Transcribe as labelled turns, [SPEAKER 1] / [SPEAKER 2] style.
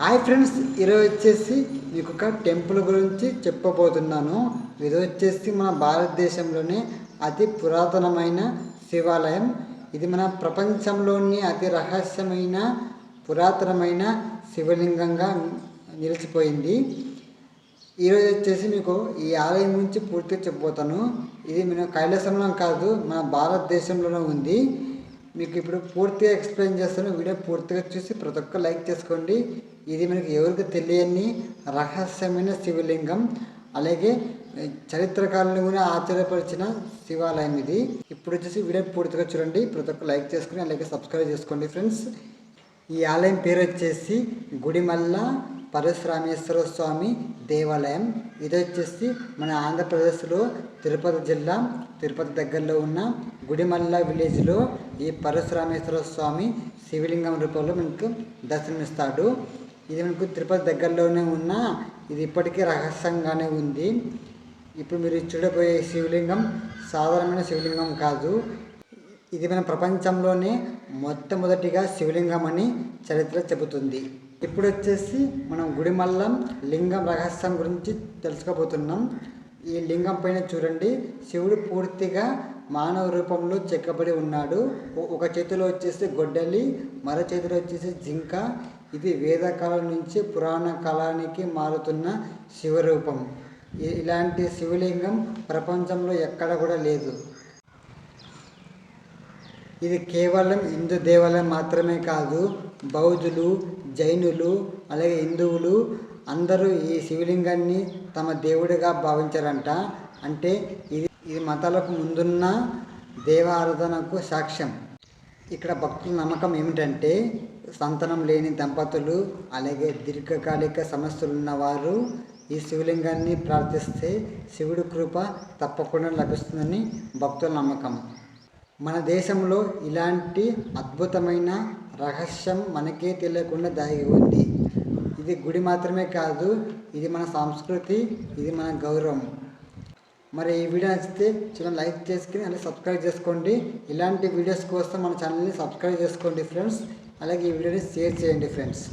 [SPEAKER 1] Hi friends, ఈరోజు వచ్చేసి మీకు ఒక టెంపుల్ గురించి చెప్పబోతున్నాను. ఇది వచ్చేసి మన భారతదేశంలోనే అతి పురాతనమైన శివాలయం. ఇది మన ప్రపంచంలోని అతి రహస్యమైన పురాతనమైన శివలింగంగా నిలిచిపోయింది. ఈరోజు వచ్చేసి మీకు ఈ ఆలయం గురించి పూర్తిగా చెప్పబోతాను. ఇది మన కైలాసంలో కాదు, మన భారతదేశంలోనే ఉంది. మీకు ఇప్పుడు పూర్తిగా ఎక్స్ప్లెయిన్ చేస్తాను. వీడియో పూర్తిగా చూసి ప్రతి ఒక్క లైక్ చేసుకోండి. ఇది మనకి ఎవరికి తెలియని రహస్యమైన శివలింగం, అలాగే చరిత్రకారులను కూడా ఆశ్చర్యపరిచిన శివాలయం ఇది. ఇప్పుడు వచ్చేసి వీడియో పూర్తిగా చూడండి, ప్రతి ఒక్క లైక్ చేసుకుని అలాగే సబ్స్క్రైబ్ చేసుకోండి ఫ్రెండ్స్. ఈ ఆలయం పేరు వచ్చేసి గుడిమల్ల పరశురామేశ్వర స్వామి దేవాలయం. ఇది వచ్చేసి మన ఆంధ్రప్రదేశ్లో తిరుపతి జిల్లా, తిరుపతి దగ్గరలో ఉన్న గుడిమల్ల విలేజ్లో ఈ పరశురామేశ్వర స్వామి శివలింగం రూపంలో మనకు దర్శనమిస్తాడు. ఇది మనకు తిరుపతి దగ్గరలోనే ఉన్న, ఇది ఇప్పటికీ రహస్యంగానే ఉంది. ఇప్పుడు మీరు చూడబోయే శివలింగం సాధారణమైన శివలింగం కాదు. ఇది మన ప్రపంచంలోనే మొట్టమొదటిగా శివలింగం అని చరిత్ర చెబుతుంది. ఇప్పుడు వచ్చేసి మనం గుడిమల్ల లింగం రహస్యం గురించి తెలుసుకోబోతున్నాం. ఈ లింగం పైన చూడండి, శివుడు పూర్తిగా మానవ రూపంలో చెక్కబడి ఉన్నాడు. ఒక చేతిలో వచ్చేసి గొడ్డలి, మరో చేతిలో వచ్చేసి జింక. ఇది వేదకాలం నుంచి పురాణ కాలానికి మారుతున్న శివరూపం. ఇలాంటి శివలింగం ప్రపంచంలో ఎక్కడ కూడా లేదు. ఇది కేవలం హిందూ దేవాలయం మాత్రమే కాదు, బౌద్ధులు, జైనులు, అలాగే హిందువులు అందరూ ఈ శివలింగాన్ని తమ దేవుడిగా భావించారంట. అంటే ఇది మతాలకు ముందున్న దేవారాధనకు సాక్ష్యం. ఇక్కడ భక్తుల నమ్మకం ఏమిటంటే, సంతానం లేని దంపతులు, అలాగే దీర్ఘకాలిక సమస్యలు ఉన్నవారు ఈ శివలింగాన్ని ప్రార్థిస్తే శివుడి కృప తప్పకుండా లభిస్తుందని భక్తుల నమ్మకం. మన దేశంలో ఇలాంటి అద్భుతమైన రహస్యం మనకే తెలియకుండా దాగి ఉంది. ఇది గుడి మాత్రమే కాదు, ఇది మన సంస్కృతి, ఇది మన గౌరవం. మరి ఈ వీడియో నచ్చితే చాలా లైక్ చేసుకుని అలాగే సబ్స్క్రైబ్ చేసుకోండి. ఇలాంటి వీడియోస్ కోసం మన ఛానల్ని సబ్స్క్రైబ్ చేసుకోండి ఫ్రెండ్స్. అలాగే ఈ వీడియోని షేర్ చేయండి ఫ్రెండ్స్.